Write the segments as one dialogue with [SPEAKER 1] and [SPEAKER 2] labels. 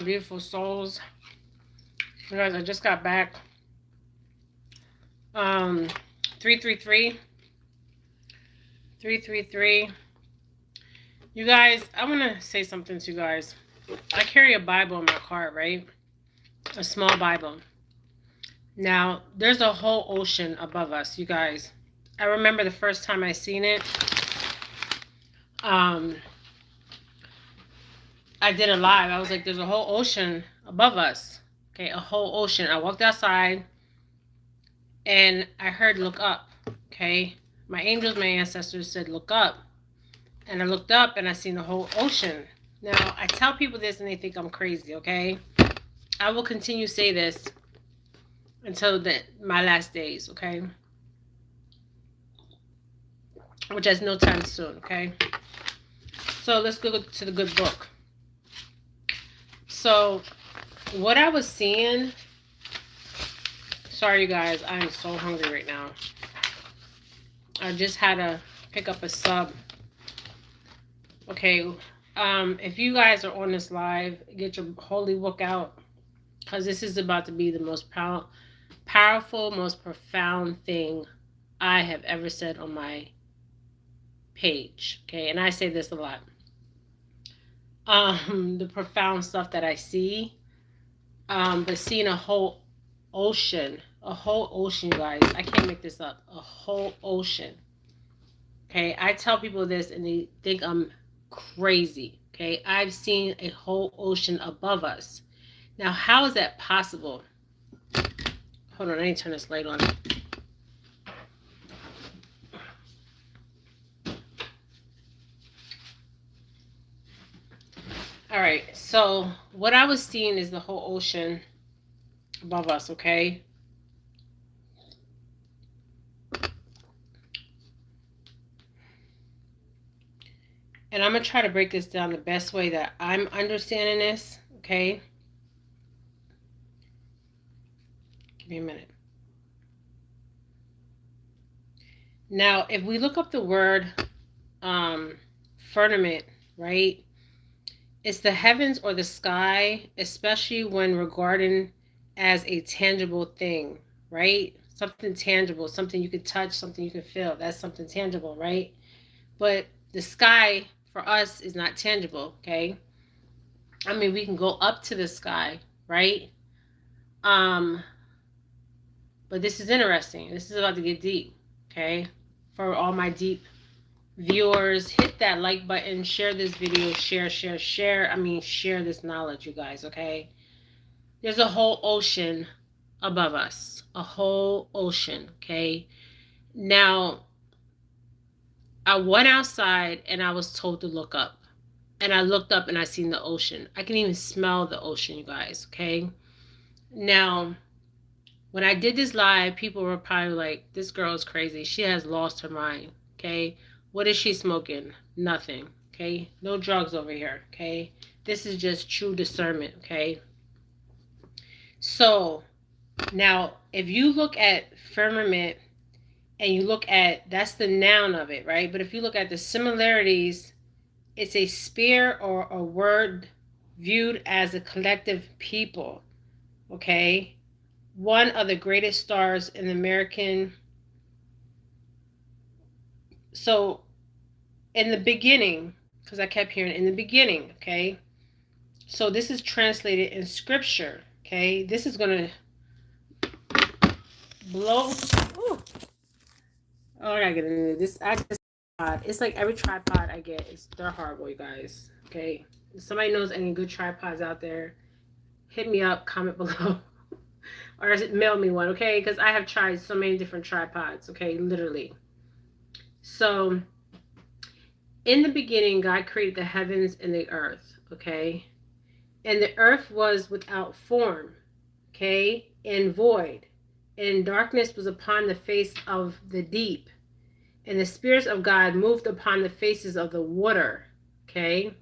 [SPEAKER 1] Beautiful souls. You guys, I just got back. 333. 333. You guys, I want to say something to you guys. I carry a Bible in my car, right? A small Bible. Now, there's a whole ocean above us, you guys. I remember the first time I seen it. I did a live. I was like, there's a whole ocean above us. Okay, a whole ocean. I walked outside and I heard look up. Okay, my angels, my ancestors said look up. And I looked up and I seen the whole ocean. Now, I tell people this and they think I'm crazy, okay? I will continue to say this until my last days, okay? Which is no time soon, okay? So let's go to the good book. So what I was seeing, sorry you guys, I am so hungry right now. I just had to pick up a sub. Okay, if you guys are on this live, get your holy book out, because this is about to be the most powerful, most profound thing I have ever said on my page. Okay, and I say this a lot. The profound stuff that I see, but seeing a whole ocean, you guys. I can't make this up. A whole ocean. Okay, I tell people this and they think I'm crazy. Okay, I've seen a whole ocean above us. Now, how is that possible? Hold on, I need to turn this light on. All right, so what I was seeing is the whole ocean above us, okay? And I'm going to try to break this down the best way that I'm understanding this, okay? Give me a minute. Now, if we look up the word firmament, right? It's the heavens or the sky, especially when regarded as a tangible thing, right? Something tangible, something you can touch, something you can feel. That's something tangible, right? But the sky for us is not tangible, okay? I mean, we can go up to the sky, right? But this is interesting. This is about to get deep, okay? For all my deep viewers, hit that like button, share this video, share. I mean, share this knowledge, you guys, okay? There's a whole ocean above us, a whole ocean, okay? Now, I went outside and I was told to look up. And I looked up and I seen the ocean. I can even smell the ocean, you guys, okay? Now, when I did this live, people were probably like, this girl is crazy. She has lost her mind, okay? What is she smoking? Nothing, okay? No drugs over here, okay? This is just true discernment, okay? So, now, if you look at firmament and you look at, that's the noun of it, right? But if you look at the similarities, it's a sphere or a word viewed as a collective people, okay? One of the greatest stars in the American. So, in the beginning, because I kept hearing in the beginning, okay? So, this is translated in scripture, okay? This is going to blow. Ooh. Oh, I gotta get into this. It's like every tripod I get, they're horrible, you guys, okay? If somebody knows any good tripods out there, hit me up, comment below. Or mail me one, okay? Because I have tried so many different tripods, okay? Literally. So, in the beginning, God created the heavens and the earth, okay? And the earth was without form, okay? And void. And darkness was upon the face of the deep. And the spirits of God moved upon the faces of the water, okay?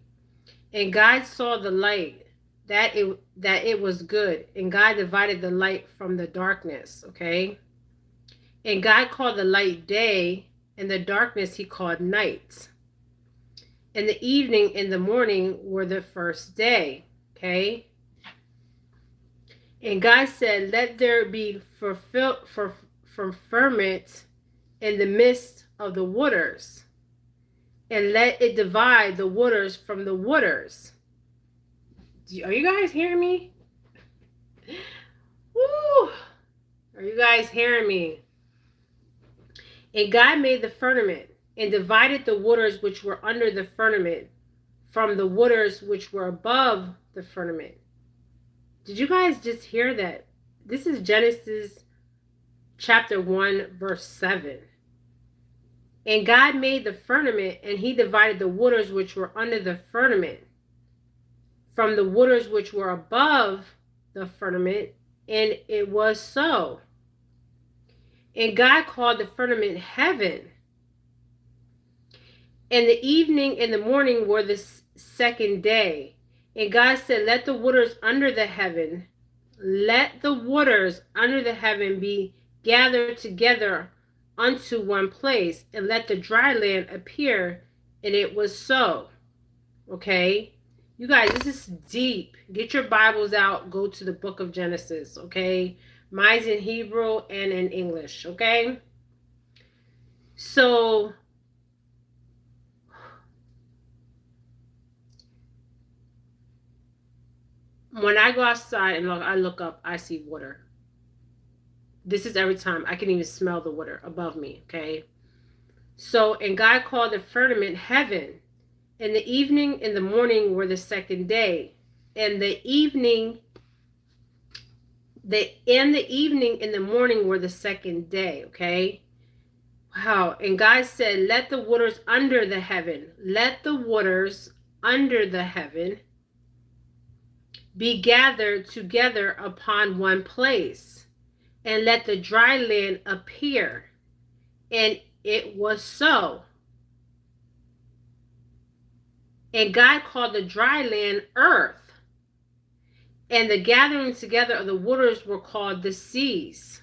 [SPEAKER 1] And God saw the light, that it was good, and God divided the light from the darkness, okay? And God called the light day, and the darkness he called night. And the evening and the morning were the first day, okay? And God said, let there be ferment in the midst of the waters, and let it divide the waters from the waters. Are you guys hearing me? Woo! Are you guys hearing me? And God made the firmament and divided the waters which were under the firmament from the waters which were above the firmament. Did you guys just hear that? This is Genesis chapter 1, verse 7. And God made the firmament, and he divided the waters which were under the firmament from the waters which were above the firmament, and it was so. And God called the firmament heaven. And the evening and the morning were the second day. And God said, let the waters under the heaven be gathered together unto one place, and let the dry land appear. And it was so. Okay? You guys, this is deep. Get your Bibles out. Go to the book of Genesis. Okay? Mine's in Hebrew and in English. Okay? So, when I go outside and I look up, I see water. This is every time. I can even smell the water above me, okay? So, and God called the firmament heaven. And the evening and the morning were the second day. And the evening and the morning were the second day, okay? Wow. And God said, let the waters under the heaven be gathered together upon one place, and let the dry land appear. And it was so. And God called the dry land earth, and the gathering together of the waters were called the seas.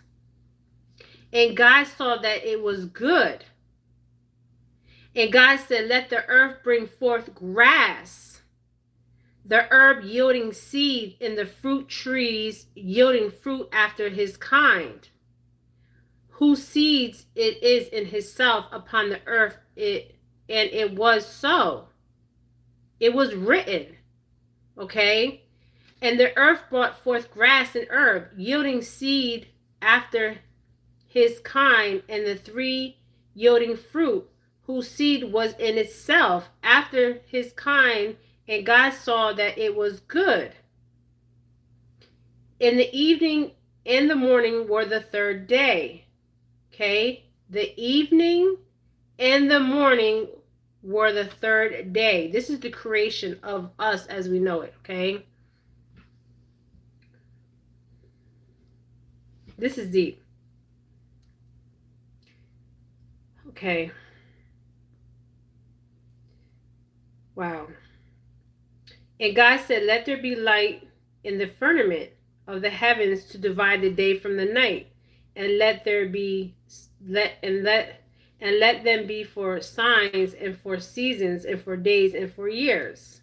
[SPEAKER 1] And God saw that it was good. And God said, let the earth bring forth grass, the herb yielding seed, and the fruit trees yielding fruit after his kind, whose seeds it is in himself upon the earth. And it was so. It was written. Okay? And the earth brought forth grass and herb, yielding seed after his kind, and the tree yielding fruit, whose seed was in itself after his kind. And God saw that it was good. In the evening and the morning were the third day. Okay? The evening and the morning were the third day. This is the creation of us as we know it. Okay? This is deep. Okay. Wow. And God said, let there be light in the firmament of the heavens to divide the day from the night, and let them be for signs and for seasons and for days and for years.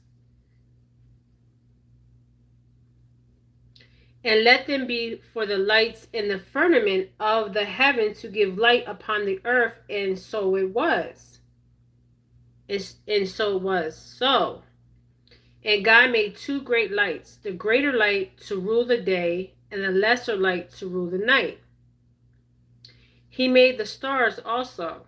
[SPEAKER 1] And let them be for the lights in the firmament of the heaven to give light upon the earth. And so it was. And so it was so. And God made two great lights, the greater light to rule the day, and the lesser light to rule the night. He made the stars also.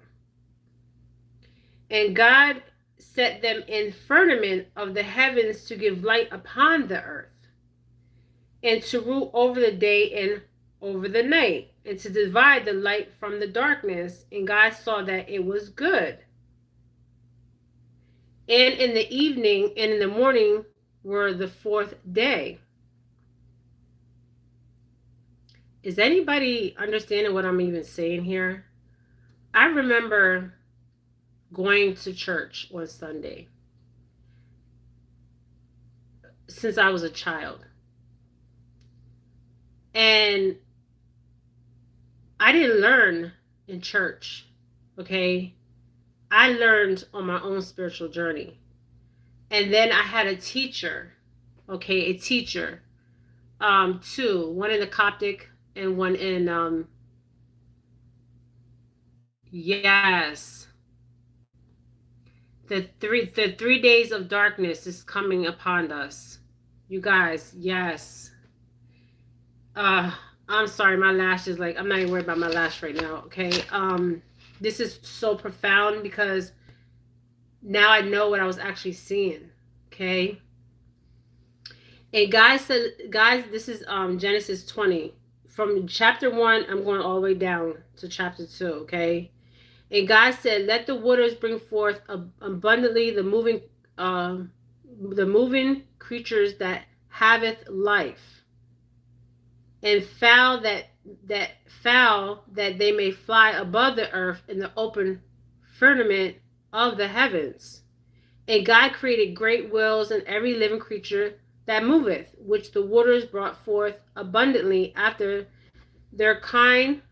[SPEAKER 1] And God set them in firmament of the heavens to give light upon the earth, and to rule over the day and over the night, and to divide the light from the darkness. And God saw that it was good. And in the evening and in the morning were the fourth day. Is anybody understanding what I'm even saying here? I remember going to church one Sunday since I was a child. And I didn't learn in church, okay? I learned on my own spiritual journey. And then I had a teacher, okay, Two, one in the Coptic and one in yes. The 3 days of darkness is coming upon us. You guys, yes. Uh I'm sorry, my lash is like, I'm not even worried about my lash right now, okay? This is so profound because now I know what I was actually seeing. Okay. And guys, this is Genesis 20. From chapter 1, I'm going all the way down to chapter 2, okay? And God said, let the waters bring forth abundantly the moving creatures that haveth life, and fowl that they may fly above the earth in the open firmament of the heavens. And God created great whales and every living creature that moveth, which the waters brought forth abundantly after their kind,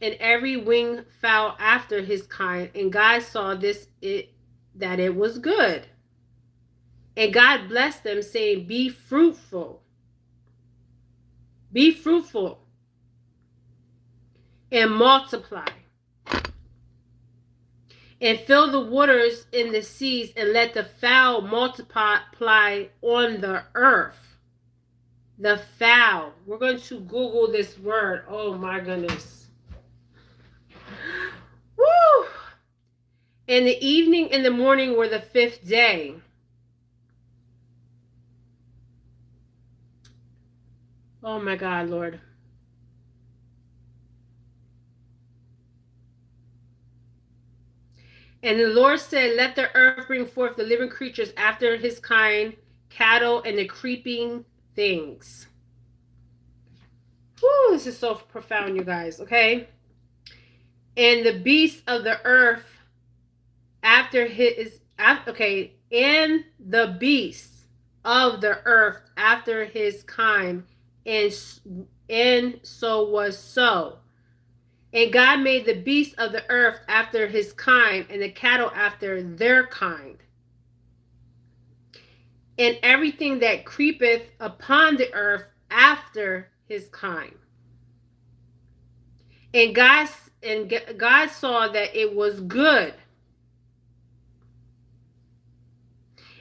[SPEAKER 1] and every winged fowl after his kind. And God saw that it was good. And God blessed them, saying, be fruitful, and multiply, and fill the waters in the seas, and let the fowl multiply on the earth. The fowl. We're going to Google this word. Oh my goodness. Woo! And the evening and the morning were the 5th day. Oh my God, Lord. And the Lord said, let the earth bring forth the living creatures after his kind, cattle and the creeping things. Whew, this is so profound, you guys, okay? And the beasts of the earth after his, okay, and the beasts of the earth after his kind, and so was so. And God made the beasts of the earth after his kind, and the cattle after their kind, and everything that creepeth upon the earth after his kind. And God saw that it was good.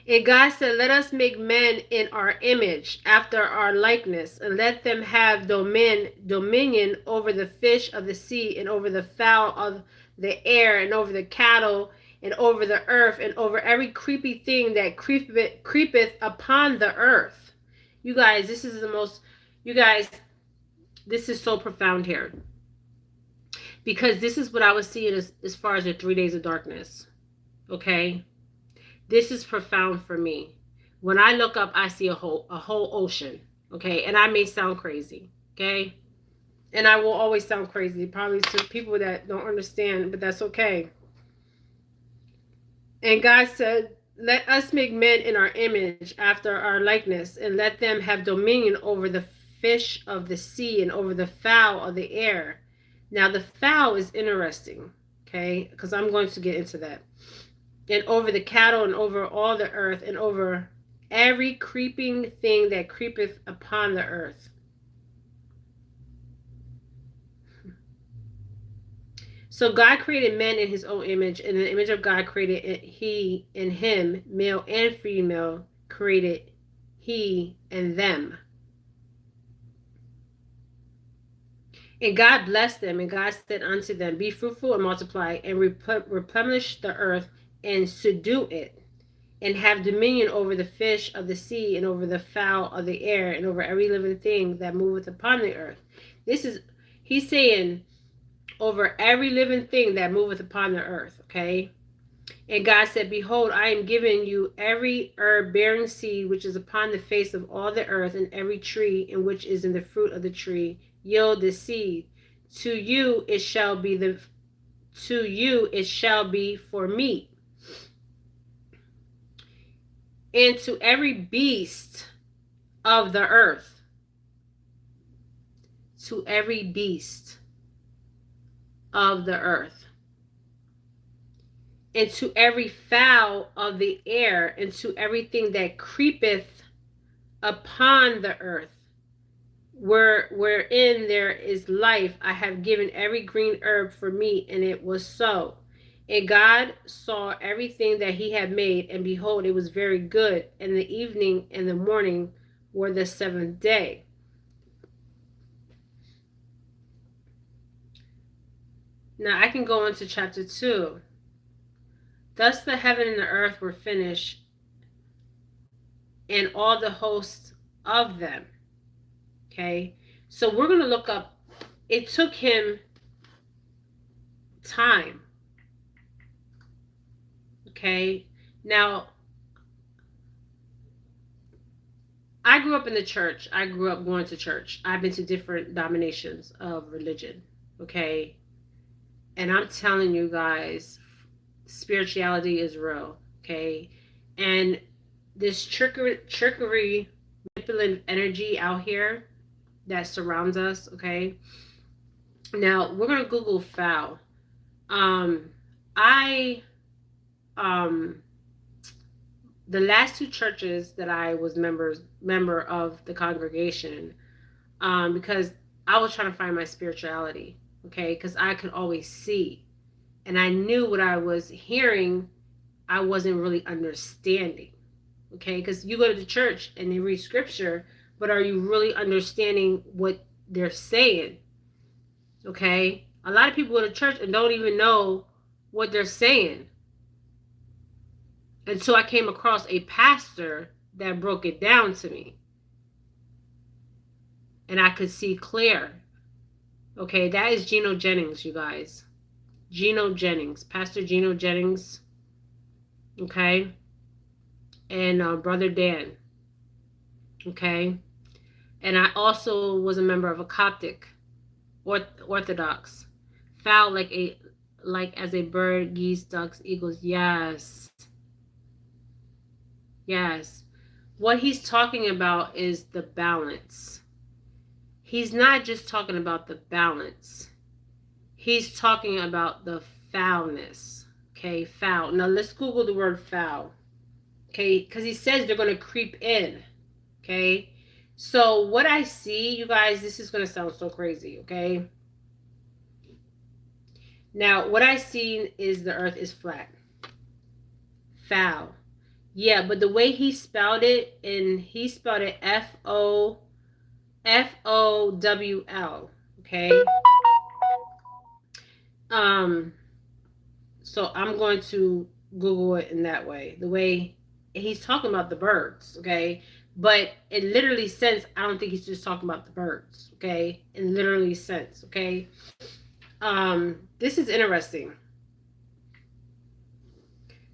[SPEAKER 1] And God said, let us make men in our image, after our likeness, and let them have dominion over the fish of the sea, and over the fowl of the air, and over the cattle, and over the earth, and over every creepy thing that creepeth upon the earth. You guys, this is this is so profound here. Because this is what I was seeing as far as the 3 days of darkness. Okay? This is profound for me. When I look up, I see a whole ocean. Okay? And I may sound crazy. Okay? And I will always sound crazy. Probably to people that don't understand, but that's okay. And God said, let us make men in our image, after our likeness, and let them have dominion over the fish of the sea, and over the fowl of the air. Now the fowl is interesting, okay? Because I'm going to get into that. And over the cattle, and over all the earth, and over every creeping thing that creepeth upon the earth. So God created men in his own image. In the image of God created he and him, male and female, created he and them. And God blessed them, and God said unto them, be fruitful and multiply, and replenish the earth, and subdue it, and have dominion over the fish of the sea, and over the fowl of the air, and over every living thing that moveth upon the earth. He's saying over every living thing that moveth upon the earth, okay? And God said, behold, I am giving you every herb bearing seed which is upon the face of all the earth, and every tree in which is in the fruit of the tree yield the seed. To you it shall be for meat. And to every beast of the earth, to every beast of the earth, and to every fowl of the air, and to everything that creepeth upon the earth, wherein there is life, I have given every green herb for meat, and it was so. And God saw everything that he had made, and behold, it was very good. And the evening and the morning were the seventh day. Now I can go into chapter 2. Thus the heaven and the earth were finished, and all the hosts of them. Okay, so we're going to look up, it took him time. Okay, now I grew up in the church. I grew up going to church. I've been to different denominations of religion. Okay, and I'm telling you guys, spirituality is real. Okay, and this trickery, manipulative energy out here that surrounds us. Okay, now we're gonna Google foul. I the last two churches that I was member of the congregation, because I was trying to find my spirituality. Okay, because I could always see, and I knew what I was hearing. I wasn't really understanding. Okay, because you go to the church and they read scripture, but are you really understanding what they're saying? Okay, a lot of people go to church and don't even know what they're saying. And so I came across a pastor that broke it down to me, and I could see clear. Okay, that is Geno Jennings, you guys. Geno Jennings, Pastor Geno Jennings. Okay, and Brother Dan. Okay, and I also was a member of a Coptic Orthodox. Fowl like as a bird, geese, ducks, eagles. Yes. Yes. What he's talking about is the balance. He's not just talking about the balance. He's talking about the foulness. Okay, foul. Now let's Google the word foul. Okay, because he says they're going to creep in. Okay, so what I see, you guys, this is going to sound so crazy. Okay, now what I see is the earth is flat. Foul. Yeah, but the way he spelled it, and he spelled it FOWL. Okay. So I'm going to Google it in that way. The way he's talking about the birds, okay? But in literally sense, I don't think he's just talking about the birds, okay? In literally sense, okay? This is interesting.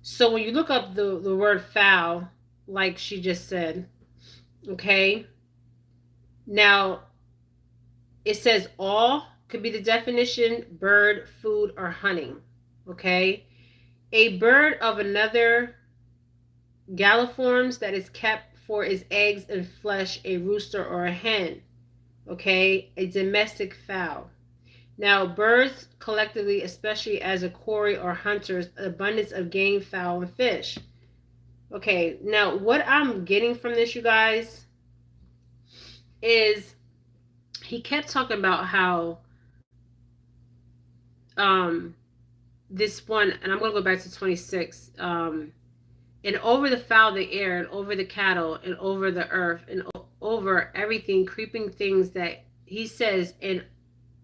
[SPEAKER 1] So when you look up the word fowl, like she just said, okay? Now, it says all could be the definition: bird, food, or hunting, okay? A bird of another galliforms that is kept for its eggs and flesh, a rooster or a hen, okay? A domestic fowl. Now, birds collectively, especially as a quarry or hunters, abundance of game, fowl, and fish. Okay, now what I'm getting from this, you guys, is he kept talking about how this one, and I'm going to go back to 26, and over the fowl of the air, and over the cattle, and over the earth, and over everything, creeping things that he says, and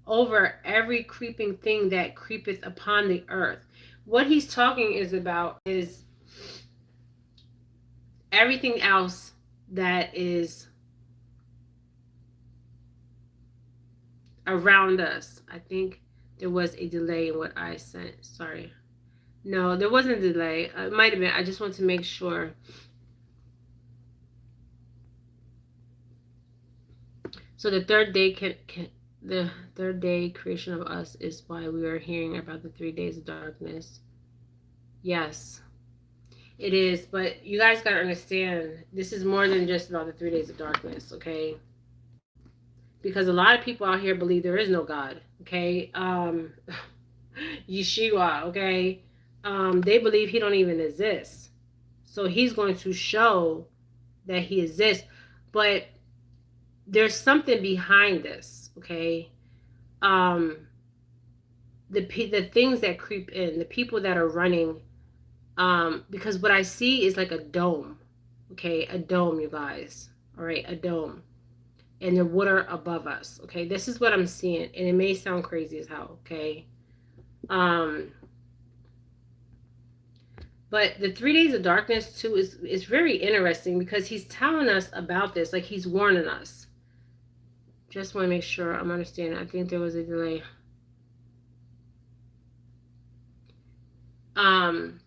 [SPEAKER 1] over every creeping thing that creepeth upon the earth. What he's talking is about is everything else that is around us. I think there was a delay in what I sent. Sorry. No, there wasn't a delay. It might have been. I just want to make sure. So the third day the third day creation of us is why we are hearing about the 3 days of darkness. Yes, it is. But you guys got to understand, this is more than just about the 3 days of darkness, okay? Because a lot of people out here believe there is no God, okay? Yeshua, okay? They believe he don't even exist. So he's going to show that he exists. But there's something behind this, okay? Um, the things that creep in, the people that are running, because what I see is like a dome, okay? A dome, you guys, all right? A dome. And the water above us, okay? This is what I'm seeing, and it may sound crazy as hell, okay? Um, but the 3 days of darkness too is very interesting because he's telling us about this, like he's warning us. Just want to make sure I'm understanding. I think there was a delay. Um,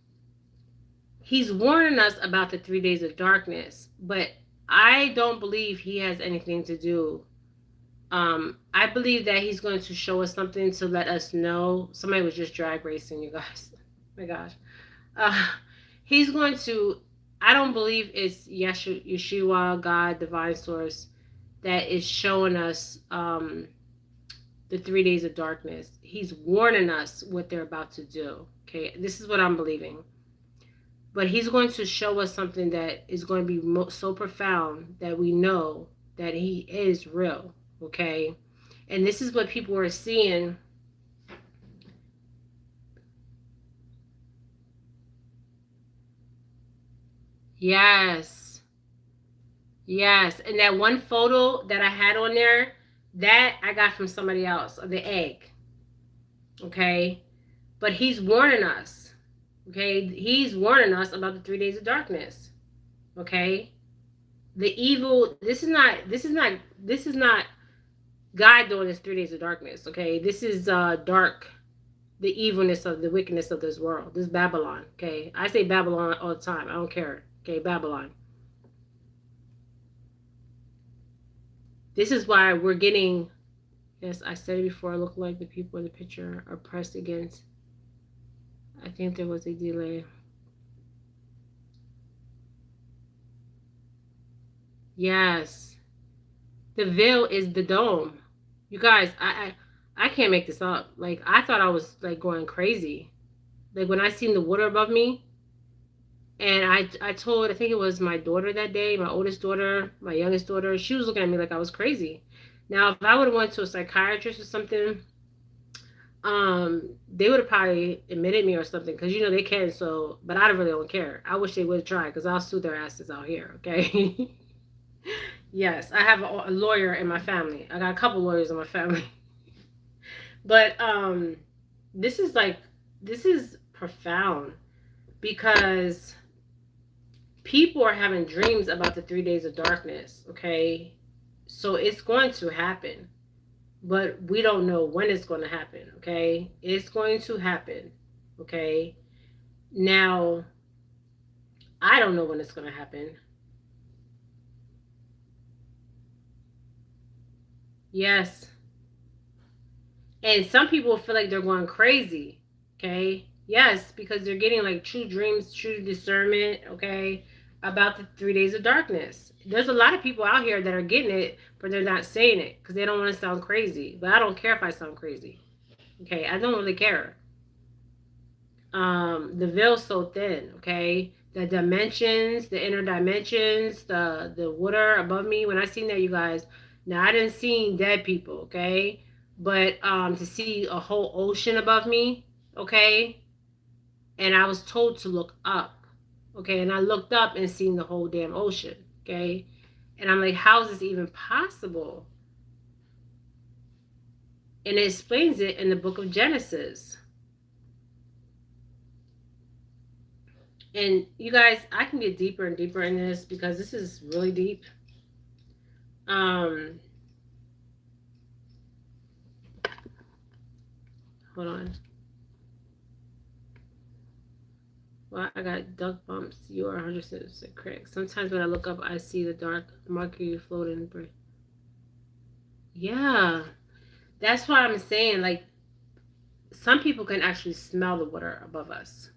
[SPEAKER 1] he's warning us about the 3 days of darkness, but I don't believe he has anything to do. I believe that he's going to show us something to let us know. Somebody was just drag racing, you guys. Oh my gosh. Uh, he's going to, I don't believe it's Yeshua, God, divine source, that is showing us the 3 days of darkness. He's warning us what they're about to do. Okay, this is what I'm believing. But he's going to show us something that is going to be so profound that we know that he is real. Okay, and this is what people are seeing. Yes. Yes. And that one photo that I had on there, that I got from somebody else, of the egg. Okay. But he's warning us. Okay. He's warning us about the 3 days of darkness. Okay. The evil, this is not God doing this 3 days of darkness. Okay. This is dark, the evilness of the wickedness of this world, this Babylon. Okay. I say Babylon all the time. I don't care. Okay. Babylon. This is why we're getting, yes, I said it before, look like the people in the picture are pressed against. I think there was a delay. Yes. The veil is the dome. You guys, I can't make this up. Like, I thought I was like going crazy. Like when I seen the water above me, and I told, I think it was my daughter that day, my oldest daughter, my youngest daughter, she was looking at me like I was crazy. Now, if I would have went to a psychiatrist or something, they would have probably admitted me or something, because you know they can. So, but I really don't care. I wish they would try, because I'll sue their asses out here. Okay. Yes, I have a lawyer in my family. I got a couple lawyers in my family. But this is like, this is profound, because people are having dreams about the 3 days of darkness. Okay, so it's going to happen, but we don't know when it's going to happen. Okay, it's going to happen. Okay, now I don't know when it's going to happen. Yes, and some people feel like they're going crazy. Okay, yes, because they're getting like true dreams, true discernment. Okay, about the 3 days of darkness. There's a lot of people out here that are getting it, but they're not saying it because they don't want to sound crazy. But I don't care if I sound crazy. Okay, I don't really care. The veil's so thin. Okay, the dimensions, the inner dimensions, the water above me. When I seen that, you guys, now I didn't see dead people. Okay, but to see a whole ocean above me. Okay, and I was told to look up. Okay, and I looked up and seen the whole damn ocean. Okay, and I'm like, how is this even possible? And it explains it in the book of Genesis. And you guys, I can get deeper and deeper in this because this is really deep. Um, Hold on. Well, I got duck bumps. You are 100% correct. Sometimes when I look up, I see the dark mercury floating. Yeah, that's why I'm saying, like, some people can actually smell the water above us.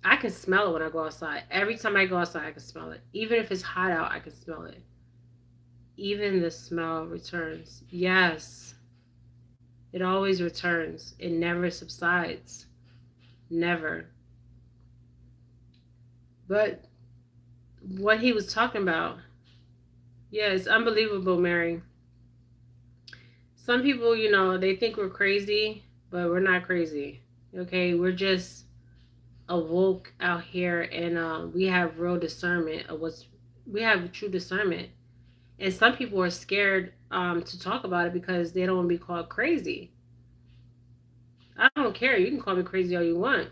[SPEAKER 1] I can smell it when I go outside. Every time I go outside, I can smell it. Even if it's hot out, I can smell it. Even the smell returns. Yes, it always returns. It never subsides. Never. But what he was talking about, Yeah, it's unbelievable, Mary. Some people, they think we're crazy, but we're not crazy. Okay, we're just awoke out here, and we have real discernment of what's. We have true discernment, and some people are scared to talk about it because they don't want to be called crazy. I don't care. You can call me crazy all you want.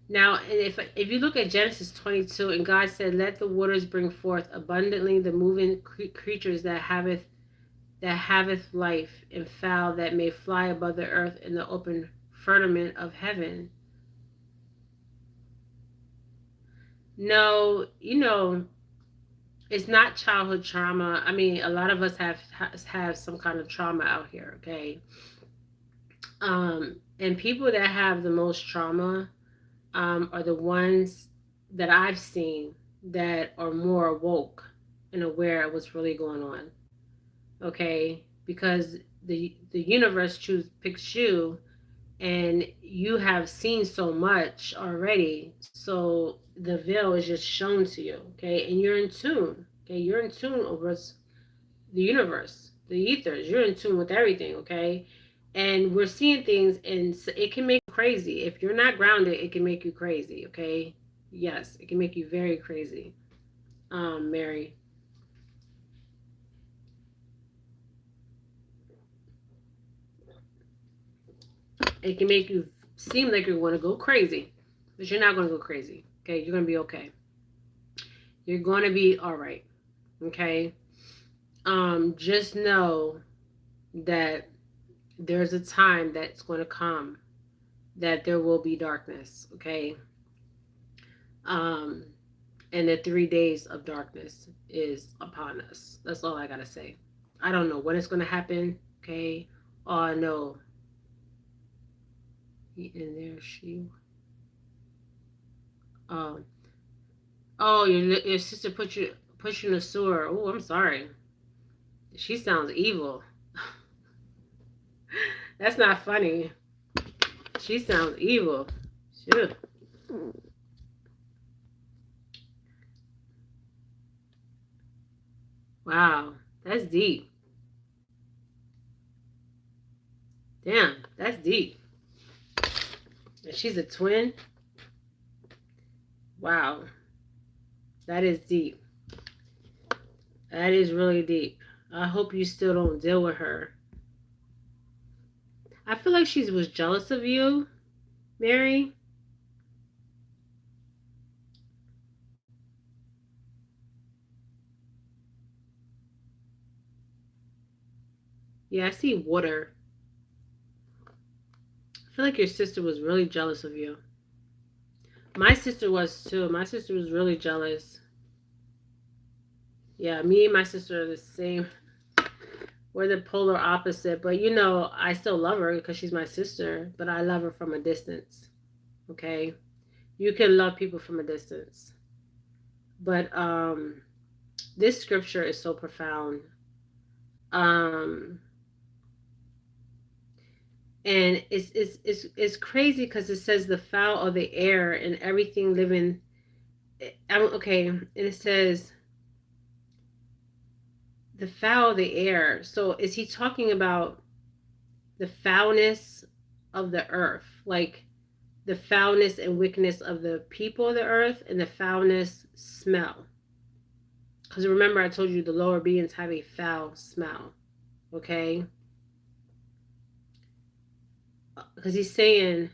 [SPEAKER 1] Now, if you look at Genesis 22, and God said, "Let the waters bring forth abundantly the moving creatures that haveth life, and fowl that may fly above the earth in the open firmament of heaven." No, it's not childhood trauma. I mean, a lot of us have some kind of trauma out here, okay? And people that have the most trauma are the ones that I've seen that are more woke and aware of what's really going on, okay? Because the universe picks you, and you have seen so much already, so the veil is just shown to you, okay? And you're in tune, okay? You're in tune over the universe, the ethers. You're in tune with everything, okay? And we're seeing things, and it can make you crazy. If you're not grounded, it can make you crazy, okay? Yes, it can make you very crazy. Mary. It can make you seem like you're going to go crazy, but you're not going to go crazy, okay? You're going to be okay. You're going to be all right, okay? Just know that there's a time that's going to come that there will be darkness, okay? Um, and the 3 days of darkness is upon us. That's all I gotta say. I don't know when it's gonna happen, okay? All I know, and there she. Oh, oh, your sister put you in the sewer. Oh, I'm sorry. She sounds evil. That's not funny. She sounds evil. Shoot. Wow, that's deep. Damn, that's deep. And she's a twin. Wow, that is deep. That is really deep. I hope you still don't deal with her. I feel like she was jealous of you, Mary. Yeah, I see water. I feel like your sister was really jealous of you. My sister was too. My sister was really jealous. Yeah, me and my sister are the same. We're the polar opposite, but I still love her because she's my sister, but I love her from a distance. Okay? You can love people from a distance. But this scripture is so profound. Um and it's crazy because it says the fowl of the air and everything living. Okay, and it says the fowl of the air. So is he talking about the foulness of the earth, like the foulness and wickedness of the people of the earth, and the foulness smell? Because remember, I told you the lower beings have a foul smell. Okay, because he's saying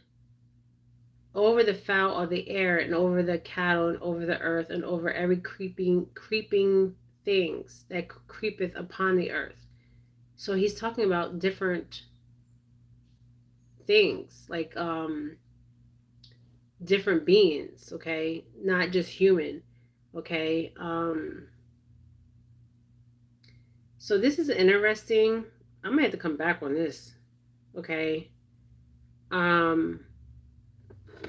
[SPEAKER 1] over the fowl of the air, and over the cattle, and over the earth, and over every creeping things that creepeth upon the earth. So he's talking about different things, like different beings, okay, not just human, okay. So this is interesting. I'm gonna have to come back on this, okay. um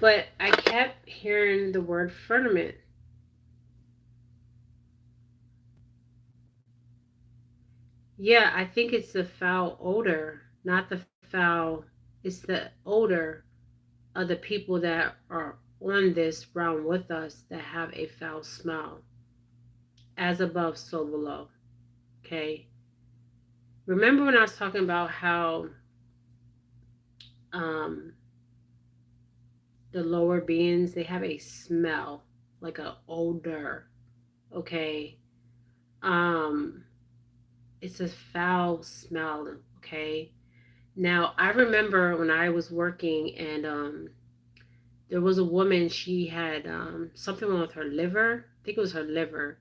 [SPEAKER 1] but I kept hearing the word firmament. Yeah, I think it's the foul odor, not the foul. It's the odor of the people that are on this realm with us that have a foul smell, as above, so below. Okay. Remember when I was talking about how um, the lower beings, they have a smell, like an odor. Okay. Um, it's a foul smell. Okay. Now I remember when I was working and there was a woman. She had something wrong with her liver. I think it was her liver.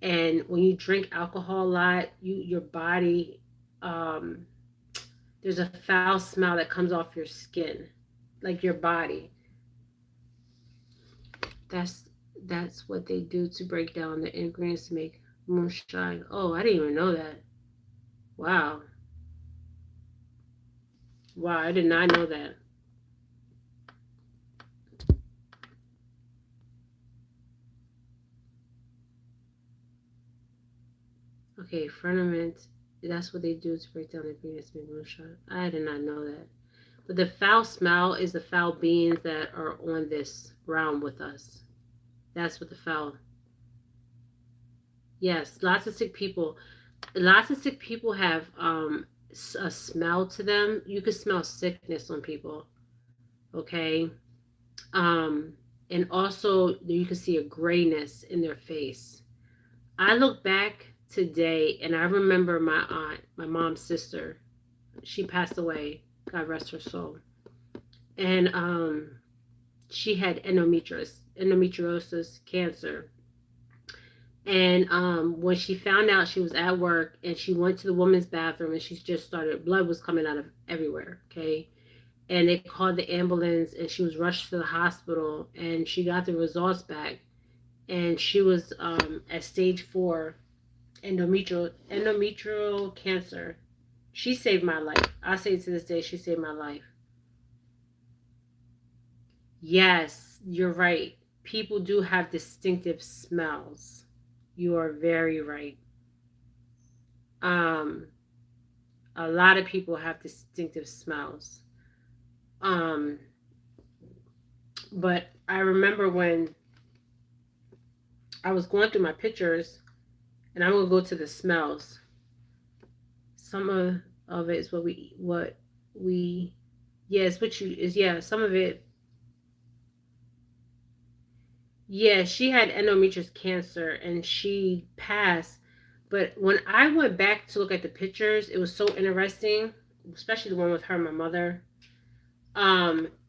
[SPEAKER 1] And when you drink alcohol a lot, your body um, there's a foul smell that comes off your skin, like your body. That's that's what they do to break down the ingredients to make moonshine. Oh, I didn't even know that. Wow, wow, I did not know that. Okay, firmament. That's what they do to break down the ingredients to make moonshine. I did not know that. But the foul smell is the foul beings that are on this realm with us. That's what the foul. Yes, lots of sick people. Lots of sick people have a smell to them. You can smell sickness on people. Okay, um, and also you can see a grayness in their face. I look back today and I remember my aunt, my mom's sister. She passed away. God rest her soul. And she had endometriosis cancer. And when she found out, she was at work and she went to the woman's bathroom and she just started, blood was coming out of everywhere. Okay. And they called the ambulance and she was rushed to the hospital and she got the results back. And she was at stage 4 endometrial cancer. She saved my life. I say to this day, she saved my life. Yes, you're right. People do have distinctive smells. You are very right. Um, a lot of people have distinctive smells. Um, but I remember when I was going through my pictures, and I'm gonna go to the smells. Some of it is what we yes, what you is yeah. Some of it, yeah. She had endometrial cancer, and she passed. But when I went back to look at the pictures, it was so interesting, especially the one with her and my mother.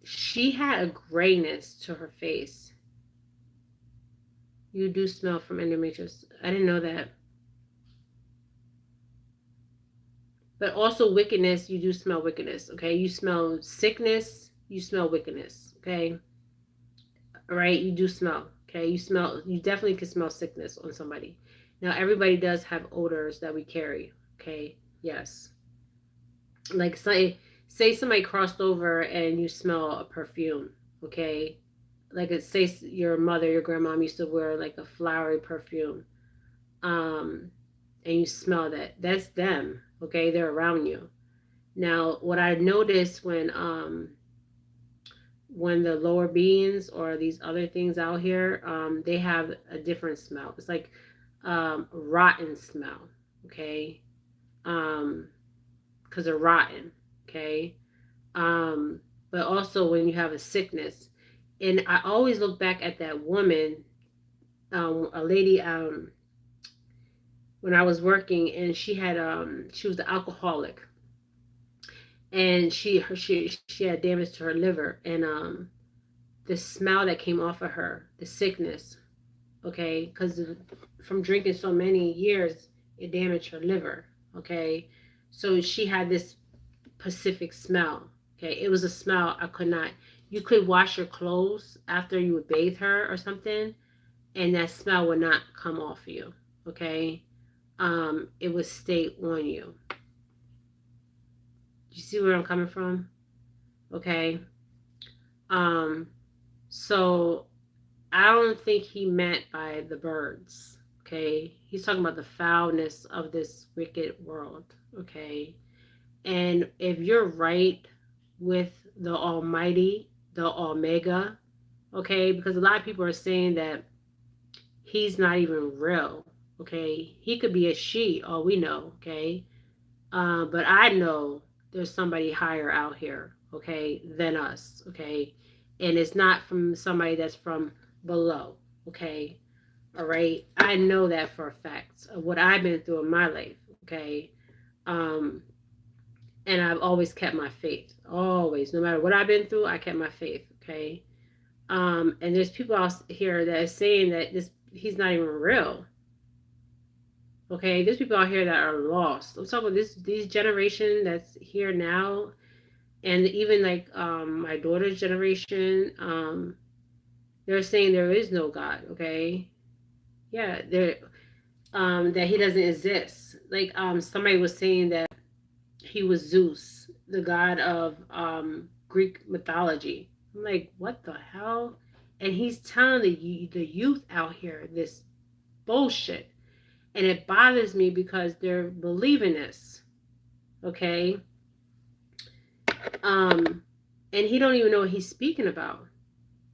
[SPEAKER 1] She had a grayness to her face. You do smell from endometriosis. I didn't know that. But also wickedness, you do smell wickedness. Okay, you smell sickness, you smell wickedness. Okay, all right, you do smell. Okay, you definitely can smell sickness on somebody. Now everybody does have odors that we carry. Okay, yes. Like say somebody crossed over and you smell a perfume. Okay, like it say your mother, your grandmom used to wear like a flowery perfume. Um, and you smell that. That's them. Okay, they're around you. Now, what I noticed when the lower beings or these other things out here, they have a different smell. It's like rotten smell. Okay, because they're rotten. Okay, um, but also when you have a sickness, and I always look back at that woman, a lady, when I was working, and she was an alcoholic, and she had damage to her liver, and the smell that came off of her, the sickness, okay, because from drinking so many years, it damaged her liver, okay, so she had this specific smell, okay, it was a smell I could not. You could wash your clothes after you would bathe her or something, and that smell would not come off you, okay, it would stay on you. You see where I'm coming from? Okay. Um, so I don't think he meant by the birds. Okay. He's talking about the foulness of this wicked world. Okay. And if you're right with the Almighty, the Omega, okay? Because a lot of people are saying that he's not even real, okay? He could be a she, all we know, okay? But I know there's somebody higher out here, okay, than us, okay? And it's not from somebody that's from below, okay? All right? I know that for a fact of what I've been through in my life, okay? Um, and I've always kept my faith, always. No matter what I've been through, I kept my faith, okay? And there's people out here that are saying that he's not even real. Okay, there's people out here that are lost. I'm talking about these generation that's here now, and even like my daughter's generation. They're saying there is no God. Okay, yeah, there that he doesn't exist. Like somebody was saying that he was Zeus, the god of Greek mythology. I'm like, what the hell? And he's telling the youth out here this bullshit. And it bothers me because they're believing this. Okay? And he don't even know what he's speaking about.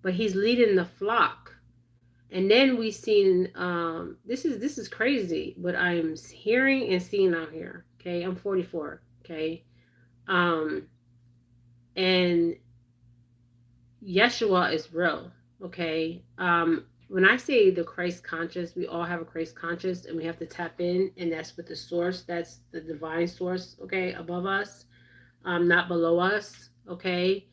[SPEAKER 1] But he's leading the flock. And then we seen this is crazy, but I'm hearing and seeing out here. Okay, I'm 44. Okay. And Yeshua is real. Okay. When I say the Christ conscious, we all have a Christ conscious and we have to tap in, and that's with the source, that's the divine source, okay, above us, not below us, okay.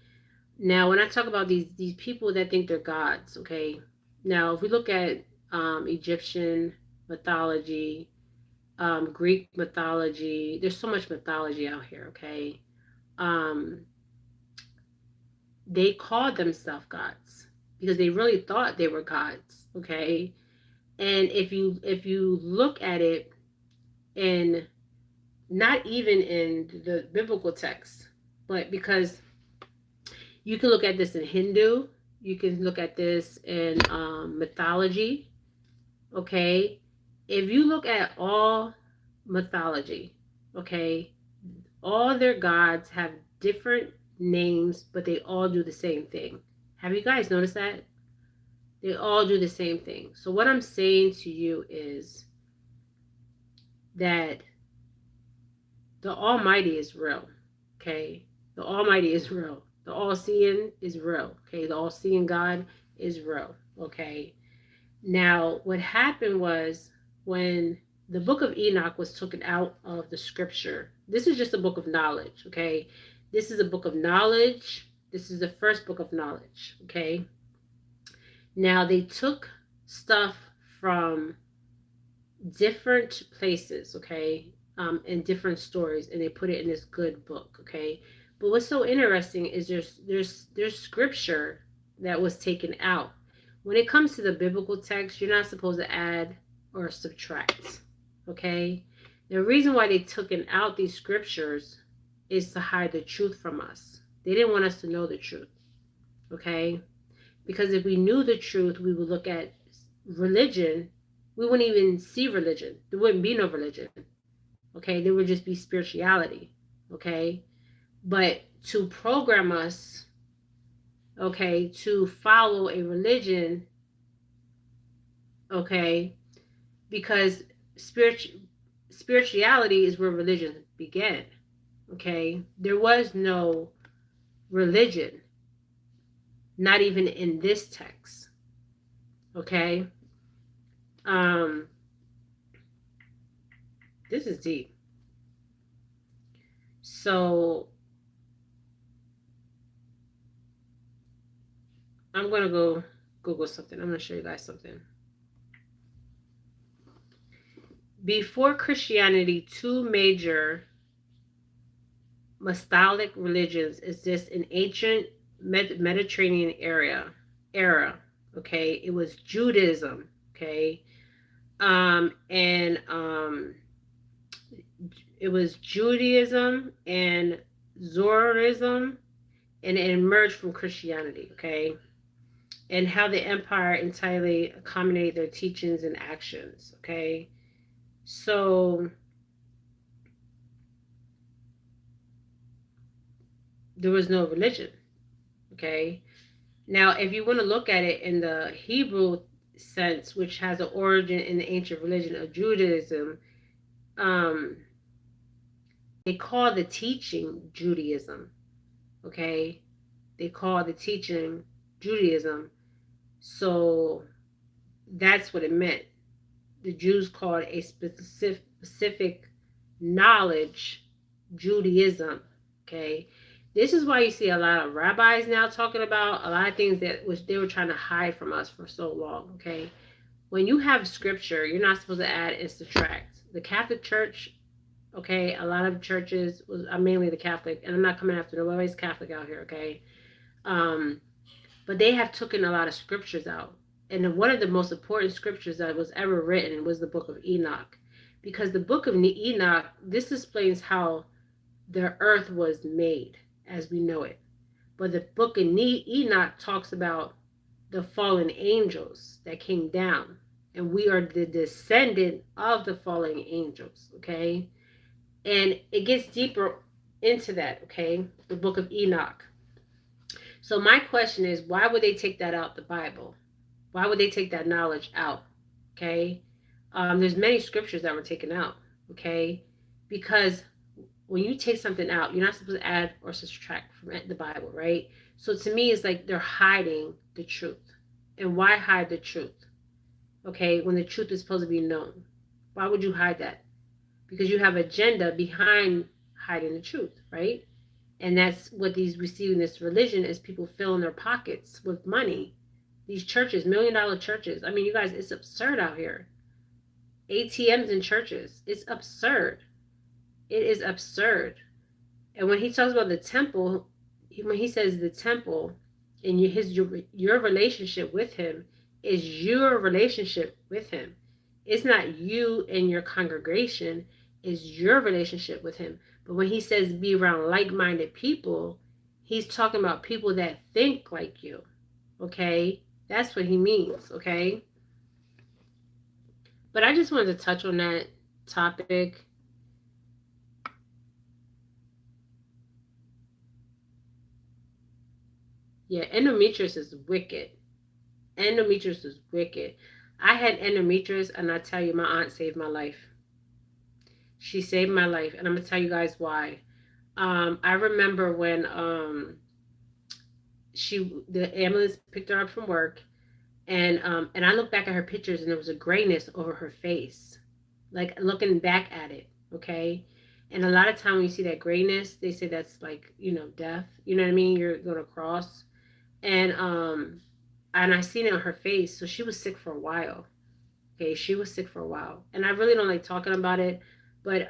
[SPEAKER 1] Now, when I talk about these people that think they're gods, okay, now if we look at Egyptian mythology, Greek mythology, there's so much mythology out here, okay. Um, they called themselves gods because they really thought they were gods, okay. And if you look at it in, not even in the biblical text, but because you can look at this in Hindu, you can look at this in mythology, okay. If you look at all mythology, okay, all their gods have different names, but they all do the same thing. Have you guys noticed that? They all do the same thing. So what I'm saying to you is that the Almighty is real, okay? The Almighty is real. The all-seeing is real, okay? The all-seeing God is real, okay? Now, what happened was when the book of Enoch was taken out of the scripture, this is just a book of knowledge, okay? This is a book of knowledge. This is the first book of knowledge, okay? Now, they took stuff from different places, okay, and different stories, and they put it in this good book, okay. But what's so interesting is there's scripture that was taken out. When it comes to the biblical text, you're not supposed to add or subtract, okay. The reason why they took out these scriptures is to hide the truth from us. They didn't want us to know the truth, okay, because if we knew the truth, we would look at religion. We wouldn't even see religion. There wouldn't be no religion. Okay, there would just be spirituality. Okay, but to program us, okay, to follow a religion, okay, because spirituality is where religion began. Okay, there was no religion, not even in this text. Okay, this is deep. So I'm gonna go Google something. I'm gonna show you guys something. Before Christianity, two major Mostolic religions exist in ancient Mediterranean era. Okay, it was Judaism. Okay, and it was Judaism and Zoroastrianism, and it emerged from Christianity. Okay, and how the empire entirely accommodated their teachings and actions. Okay, so there was no religion. Okay, Now, if you want to look at it in the Hebrew sense, which has an origin in the ancient religion of Judaism, um, they call the teaching Judaism. Okay, they call the teaching Judaism. So that's what it meant. The Jews called a specific knowledge Judaism. Okay, this is why you see a lot of rabbis now talking about a lot of things that which they were trying to hide from us for so long. Okay, when you have scripture, you're not supposed to add and subtract. The Catholic Church, okay, a lot of churches, mainly the Catholic, and I'm not coming after nobody's Catholic out here, okay, um, but they have taken a lot of scriptures out. And one of the most important scriptures that was ever written was the book of Enoch. Because the book of Enoch, this explains how the earth was made as we know it. But the book of Enoch talks about the fallen angels that came down. And we are the descendant of the fallen angels, okay? And it gets deeper into that, okay? The book of Enoch. So my question is, why would they take that out the Bible? Why would they take that knowledge out? Okay. There's many scriptures that were taken out. Okay. Because when you take something out, you're not supposed to add or subtract from the Bible, right? So to me, it's like they're hiding the truth. And why hide the truth? Okay. When the truth is supposed to be known. Why would you hide that? Because you have agenda behind hiding the truth, right? And that's what these receive in this religion is people filling their pockets with money. These churches, $1 million churches. I mean, you guys, it's absurd out here. ATMs in churches. It's absurd. It is absurd. And when he talks about the temple, when he says the temple and your relationship with him is your relationship with him. It's not you and your congregation. It's your relationship with him. But when he says be around like-minded people, he's talking about people that think like you. Okay? That's what he means. Okay? But I just wanted to touch on that topic. Yeah, endometriosis is wicked. Endometriosis is wicked. I had endometriosis, and I tell you, my aunt saved my life. She saved my life, and I'm gonna tell you guys why. I remember when the ambulance picked her up from work, and I looked back at her pictures, and there was a grayness over her face, like looking back at it. Okay, and a lot of time when you see that grayness, they say that's like death. You know what I mean? You're gonna cross, and I seen it on her face. So she was sick for a while. Okay, she was sick for a while, and I really don't like talking about it, but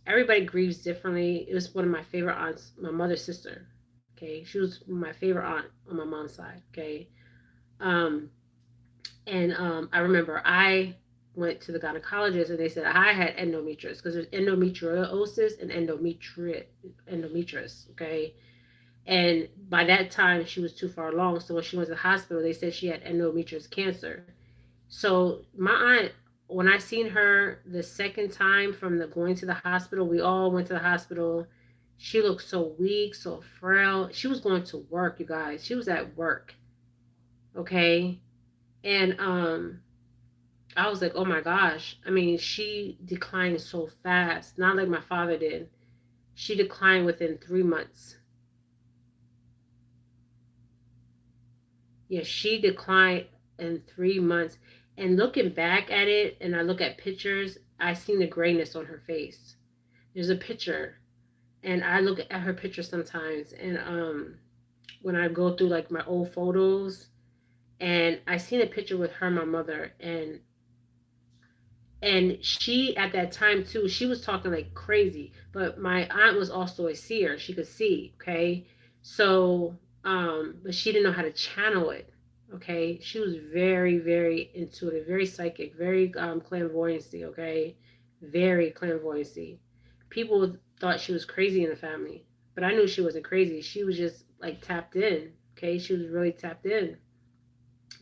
[SPEAKER 1] everybody grieves differently. It was one of my favorite aunts, my mother's sister. Okay, she was my favorite aunt on my mom's side. Okay, um, and I remember I went to the gynecologist and they said I had endometriosis because there's endometriosis and endometriosis. Okay, and by that time she was too far along. So when she went to the hospital, they said she had endometriosis cancer. So my aunt, when I seen her the second time from the going to the hospital, we all went to the hospital. She looked so weak, so frail. She was going to work, you guys. She was at work. Okay. And I was like, oh my gosh. I mean, she declined so fast. Not like my father did. She declined within 3 months. Yeah, she declined in 3 months. And looking back at it, and I look at pictures, I seen the grayness on her face. There's a picture, and I look at her picture sometimes, and when I go through like my old photos, and I seen a picture with her and my mother, and she at that time too, she was talking like crazy, but my aunt was also a seer. She could see, okay? So but she didn't know how to channel it. Okay, she was very, very intuitive, very psychic, very clairvoyancy. Okay, very clairvoyancy. People thought she was crazy in the family, but I knew she wasn't crazy. She was just like tapped in. Okay, she was really tapped in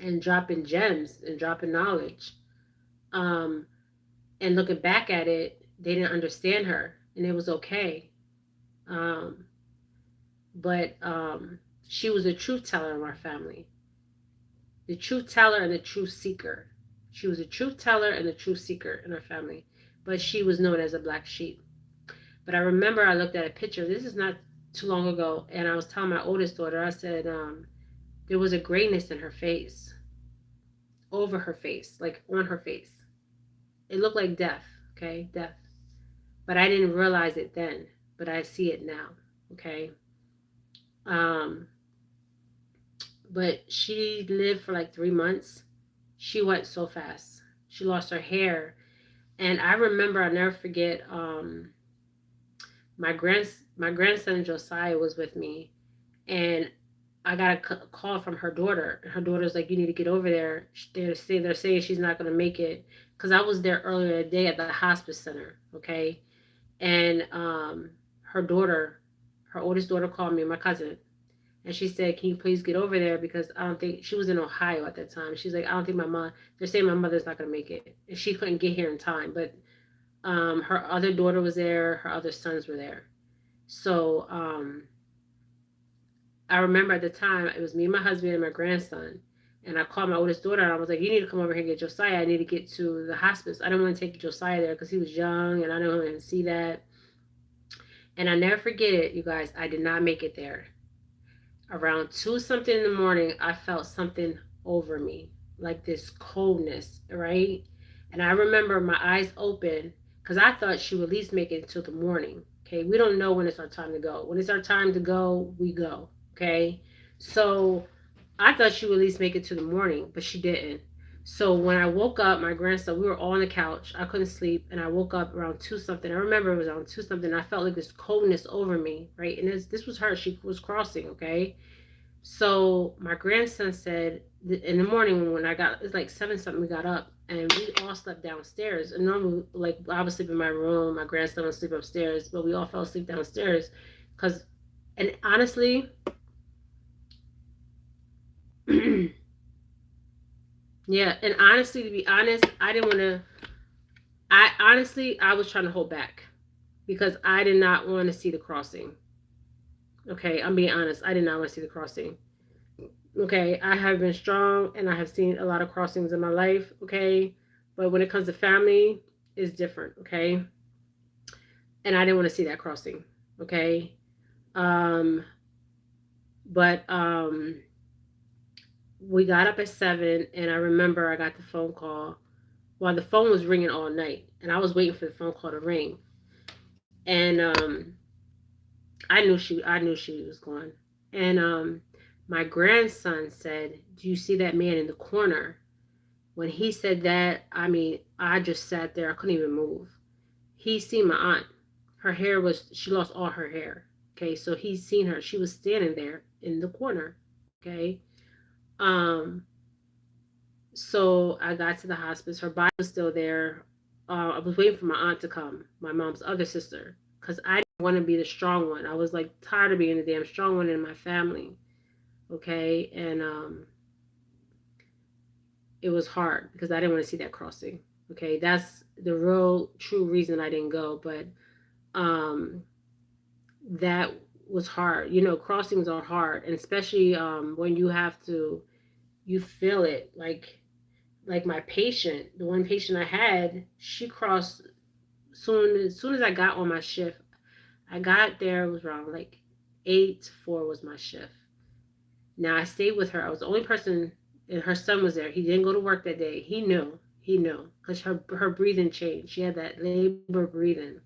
[SPEAKER 1] and dropping gems and dropping knowledge. um and looking back at it, they didn't understand her, and it was okay. um but She was a truth teller in our family. The truth teller and the truth seeker. She was a truth teller and a truth seeker in our family. But she was known as a black sheep. But I remember I looked at a picture. This is not too long ago. And I was telling my oldest daughter, I said, there was a grayness in her face, over her face, like on her face. It looked like death, okay? Death. But I didn't realize it then, but I see it now, okay? Um, but she lived for like 3 months. She went so fast. She lost her hair. And I remember, I'll never forget, my grandson Josiah was with me, and I got a call from her daughter. Her daughter's like, "You need to get over there." They're saying she's not gonna make it, because I was there earlier today at the hospice center. Okay, and her daughter, her oldest daughter, called me, my cousin, and she said, "Can you please get over there, because I don't think," she was in Ohio at that time. She's like, "I don't think my mom. They're saying my mother's not gonna make it, and she couldn't get here in time." But her other daughter was there. Her other sons were there. So I remember at the time, it was me, my husband, and my grandson. And I called my oldest daughter, and I was like, "You need to come over here and get Josiah. I need to get to the hospice." I didn't want to take Josiah there because he was young and I didn't want to see that. And I never forget it, you guys. I did not make it there. Around 2 something in the morning, I felt something over me, like this coldness, right? And I remember my eyes open, because I thought she would at least make it until the morning. Okay, we don't know when it's our time to go. When it's our time to go, we go. Okay, so I thought she would at least make it to the morning, but she didn't. So when I woke up, my grandson, we were all on the couch. I couldn't sleep, and I woke up around 2 something. I remember it was around 2 something. I felt like this coldness over me, right? And this was her. She was crossing, okay? So my grandson said in the morning, when I got, it's like 7 something, we got up and we all slept downstairs. And normally, like, I would sleep in my room, my grandson would sleep upstairs, but we all fell asleep downstairs. Because, and honestly, yeah, and honestly, to be honest, I didn't want to, I was trying to hold back because I did not want to see the crossing. Okay, I'm being honest. I did not want to see the crossing. Okay, I have been strong and I have seen a lot of crossings in my life. Okay, but when it comes to family, it's different. Okay, and I didn't want to see that crossing. Okay, um, but we got up at 7, and I remember I got the phone call. Well, the phone was ringing all night, and I was waiting for the phone call to ring. And I knew she was gone. And my grandson said, "Do you see that man in the corner?" When he said that, I mean, I just sat there. I couldn't even move. He seen my aunt. Her hair was, she lost all her hair. Okay, so he seen her. She was standing there in the corner. Okay. Um, so I got to the hospice. Her body was still there. I was waiting for my aunt to come, my mom's other sister, because I didn't want to be the strong one. I was like tired of being the damn strong one in my family. Okay. And it was hard because I didn't want to see that crossing. Okay, that's the real true reason I didn't go. But um, that was hard. You know, crossings are hard, and especially when you have to, you feel it. Like my patient, the one patient I had, she crossed soon as I got on my shift. I got there, it was around like 8 to 4 was my shift. Now I stayed with her. I was the only person, and her son was there. He didn't go to work that day. He knew, because her breathing changed. She had that labor breathing,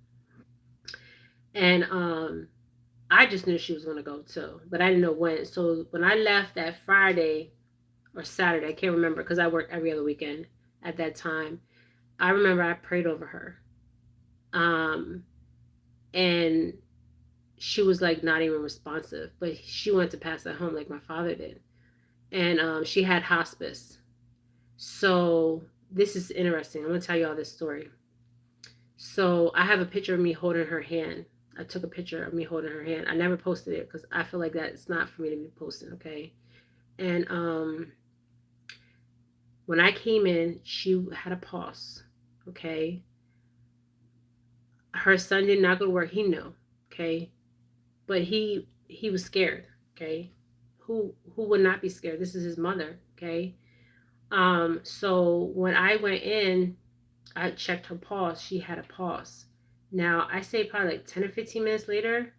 [SPEAKER 1] and I just knew she was going to go too, but I didn't know when. So when I left that Friday or Saturday, I can't remember because I worked every other weekend at that time. I remember I prayed over her, um, and she was like not even responsive, but she wanted to pass that home like my father did, and she had hospice. So this is interesting. I'm gonna tell you all this story. So I have a picture of me holding her hand. I took a picture of me holding her hand. I never posted it because I feel like that it's not for me to be posting. Okay. And when I came in, she had a pulse. Okay. Her son did not go to work. He knew. Okay. But he was scared. Okay. who would not be scared? This is his mother, okay? So when I went in, I checked her pulse. She had a pulse. Now, I say probably like 10 or 15 minutes later,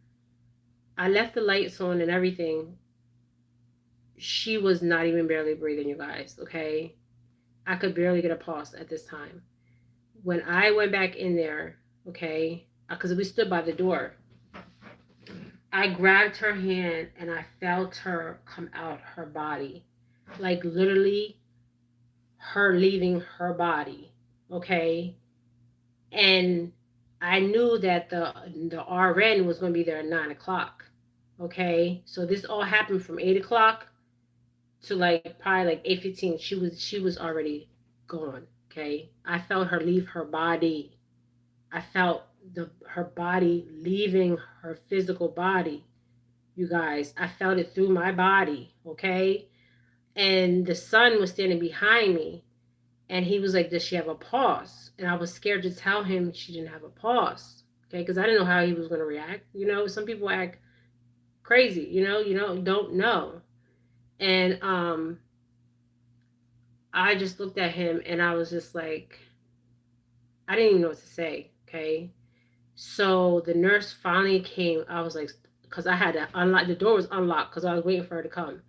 [SPEAKER 1] I left the lights on and everything. She was not even barely breathing, you guys, okay? I could barely get a pulse at this time. When I went back in there, okay, because we stood by the door, I grabbed her hand and I felt her come out her body. Like literally her leaving her body, okay? And I knew that the RN was going to be there at 9 o'clock. Okay, so this all happened from 8 o'clock to like probably like 8:15. She was already gone. Okay, I felt her leave her body. I felt her body leaving her physical body. You guys, I felt it through my body. Okay, and the son was standing behind me, and he was like, does she have a pulse? And I was scared to tell him she didn't have a pulse. Okay, because I didn't know how he was going to react. Some people act crazy, don't know. And I just looked at him and I was just like, I didn't even know what to say. Okay. So the nurse finally came. I was like, because I had to unlock, the door was unlocked because I was waiting for her to come.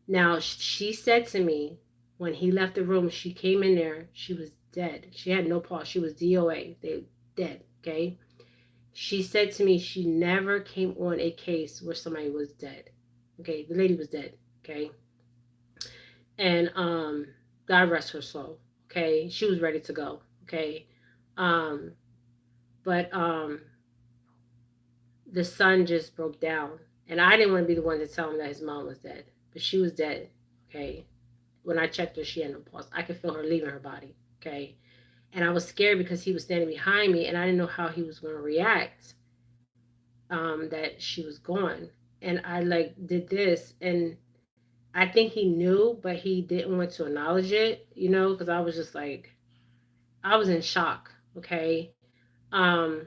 [SPEAKER 1] Now, she said to me, when he left the room, she came in there, she was dead. She had no pulse. She was DOA. They dead, okay? She said to me she never came on a case where somebody was dead. Okay, the lady was dead, okay? And God rest her soul, okay? She was ready to go, okay? Um, but the son just broke down. And I didn't want to be the one to tell him that his mom was dead, but she was dead, okay? When I checked her, she had no pulse. I could feel her leaving her body, okay? And I was scared because he was standing behind me and I didn't know how he was going to react, that she was gone. And I like did this, and I think he knew, but he didn't want to acknowledge it, because I was just like, I was in shock, okay? Um,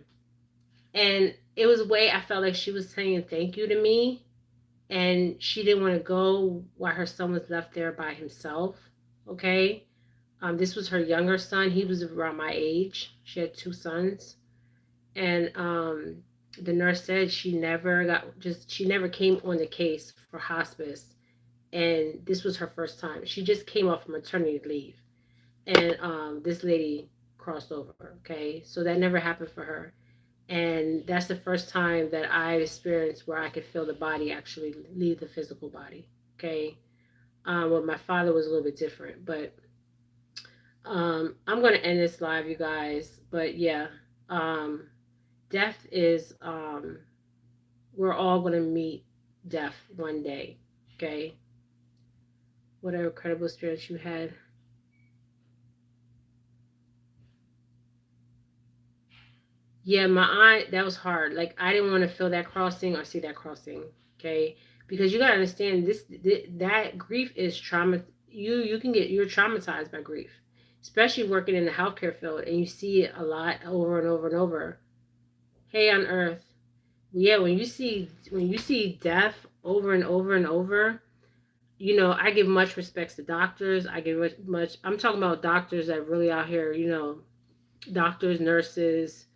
[SPEAKER 1] and it was a way I felt like she was saying thank you to me, and she didn't want to go while her son was left there by himself, okay? This was her younger son. He was around my age. She had two sons. And the nurse said she never came on the case for hospice. And this was her first time. She just came off maternity leave. And this lady crossed over, okay? So that never happened for her. And that's the first time that I experienced where I could feel the body actually leave the physical body, okay? Well, my father was a little bit different, but I'm going to end this live, you guys. But yeah, death is, we're all going to meet death one day. Okay. Whatever incredible experience you had. Yeah, my aunt, that was hard. Like, I didn't want to feel that crossing or see that crossing. Okay. Because you got to understand that grief is trauma. You're traumatized by grief, especially working in the healthcare field, and you see it a lot over and over and over. Hey on earth. Yeah, when you see death over and over and over, I give much respects to doctors. I give much. I'm talking about doctors that really out here. Doctors, nurses.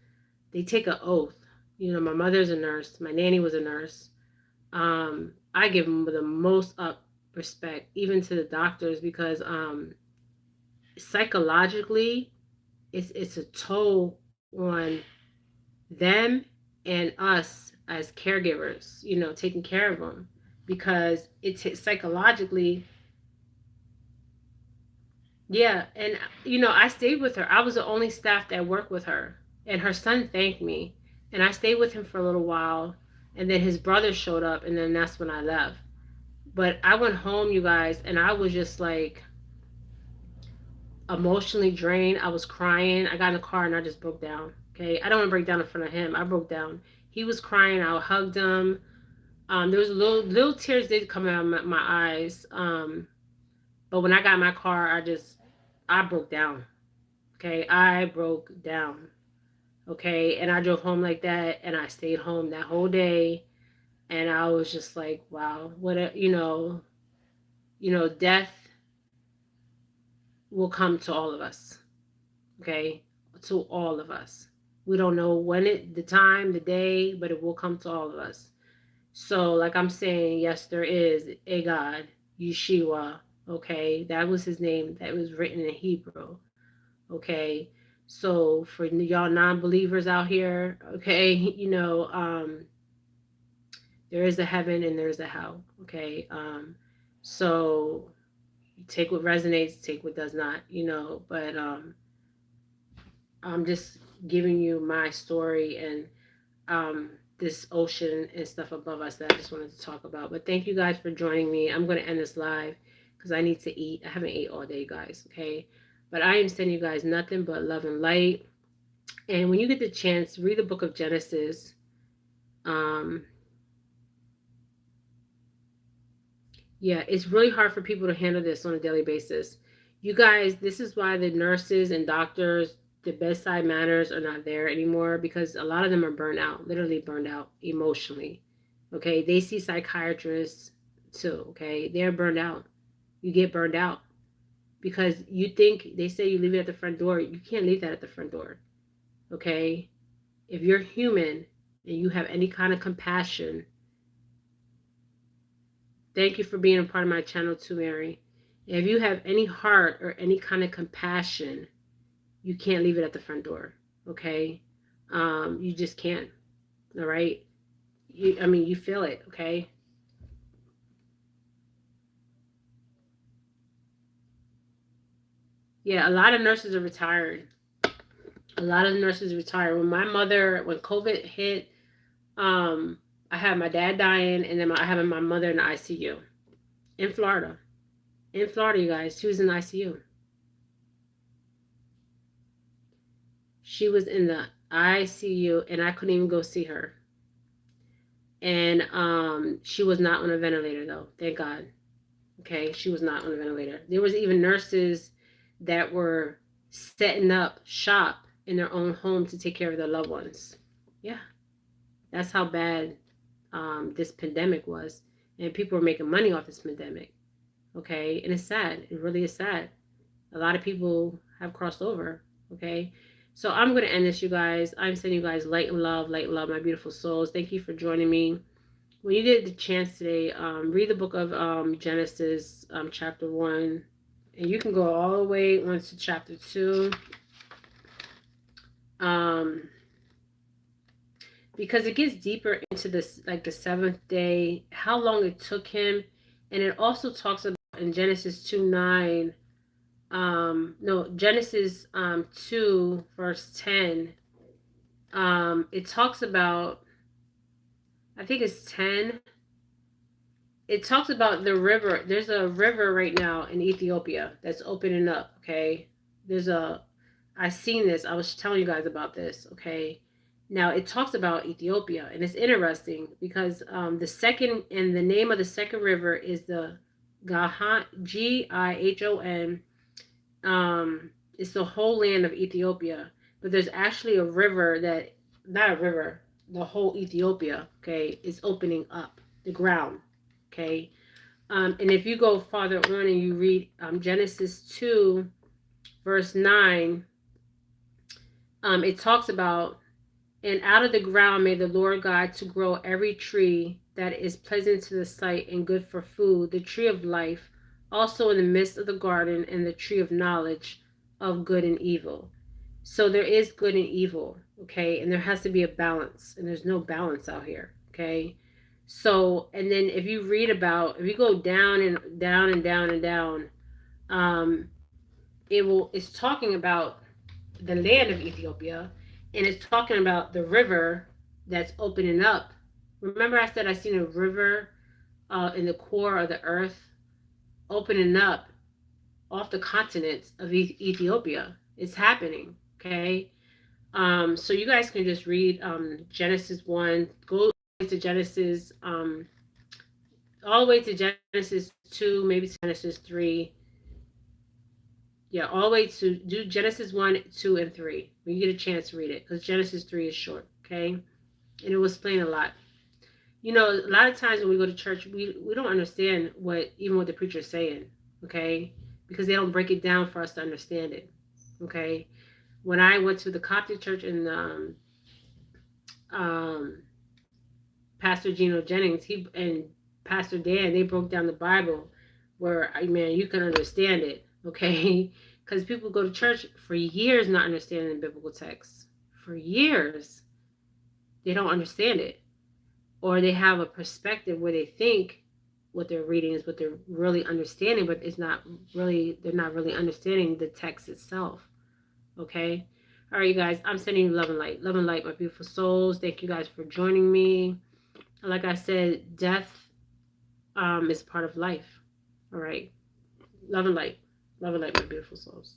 [SPEAKER 1] They take an oath. My mother's a nurse. My nanny was a nurse. I give them the most up respect, even to the doctors, because psychologically, it's a toll on them and us as caregivers, taking care of them, because it's psychologically, yeah. And I stayed with her. I was the only staff that worked with her, and her son thanked me, and I stayed with him for a little while, and then his brother showed up, and then that's when I left. But I went home, you guys, and I was just like emotionally drained. I was crying. I got in the car and I just broke down. Okay, I don't want to break down in front of him. I broke down. He was crying. I hugged him. There was little tears did come out of my eyes. But when I got in my car, I broke down. Okay, I broke down. Okay, and I drove home like that, and I stayed home that whole day. And I was just like, wow, what a, death will come to all of us. Okay, to all of us. We don't know when the time, the day, but it will come to all of us. So, like I'm saying, yes, there is a God, Yeshua. Okay, that was his name. That was written in Hebrew. Okay, so for y'all non-believers out here, okay, there is a heaven and there's a hell. Okay, so take what resonates, take what does not. But I'm just giving you my story and this ocean and stuff above us that I just wanted to talk about. But thank you guys for joining me. I'm going to end this live because I need to eat. I haven't ate all day, guys. Okay. But I am sending you guys nothing but love and light. And when you get the chance, read the book of Genesis. Um, yeah, it's really hard for people to handle this on a daily basis. You guys, this is why the nurses and doctors, the bedside manners are not there anymore because a lot of them are burned out, literally burned out emotionally. Okay, they see psychiatrists too. Okay, they're burned out. You get burned out because you think they say you leave it at the front door. You can't leave that at the front door. Okay, if you're human and you have any kind of compassion, thank you for being a part of my channel too, Mary. If you have any heart or any kind of compassion, you can't leave it at the front door. Okay, you just can't. All right. You feel it. Okay. Yeah, a lot of nurses are retired. A lot of nurses retired. When COVID hit, I had my dad dying, and then I had my mother in the ICU in Florida. In Florida, you guys, she was in the ICU. She was in the ICU, and I couldn't even go see her. And she was not on a ventilator, though. Thank God. Okay, she was not on a ventilator. There was even nurses that were setting up shop in their own home to take care of their loved ones. Yeah, that's how bad this pandemic was, and people were making money off this pandemic. Okay, and it's sad. It really is sad. A lot of people have crossed over. Okay, so I'm going to end this, you guys. I'm sending you guys light and love, my beautiful souls. Thank you for joining me. When you get the chance today, read the book of Genesis, chapter 1, and you can go all the way on to chapter 2. Because it gets deeper into this, like the seventh day, how long it took him, and it also talks about in Genesis 2:9. No, Genesis 2 verse 10. It talks about, I think it's 10. It talks about the river. There's a river right now in Ethiopia that's opening up. Okay, I seen this. I was telling you guys about this. Okay, now it talks about Ethiopia, and it's interesting because the name of the second river is the Gihon. It's the whole land of Ethiopia, but there's actually a river that, not a river, the whole Ethiopia, okay, is opening up the ground, okay. And if you go farther on and you read Genesis 2, verse 9, it talks about, and out of the ground made the Lord God to grow every tree that is pleasant to the sight and good for food, the tree of life, also in the midst of the garden, and the tree of knowledge of good and evil. So there is good and evil, okay? And there has to be a balance, and there's no balance out here, okay? So, and then if you go down and down and down and down, it's talking about the land of Ethiopia, and it's talking about the river that's opening up. Remember I said I seen a river in the core of the earth opening up off the continent of Ethiopia. It's happening, okay? So you guys can just read Genesis 1, go to Genesis, all the way to Genesis 2, maybe Genesis 3. Yeah, all the way to do Genesis 1, 2, and 3. When you get a chance to read it, because Genesis 3 is short, okay? And it will explain a lot. You know, a lot of times when we go to church, we don't understand what the preacher's saying, okay? Because they don't break it down for us to understand it, okay? When I went to the Coptic church in um, Pastor Gino Jennings, he and Pastor Dan, they broke down the Bible where, man, you can understand it, okay? Because people go to church for years not understanding biblical texts. For years, they don't understand it. Or they have a perspective where they think what they're reading is what they're really understanding, but it's not really, they're not really understanding the text itself, okay? All right, you guys, I'm sending you love and light. Love and light, my beautiful souls. Thank you guys for joining me. Like I said, death is part of life. All right. Love and light. Love and light, my beautiful souls.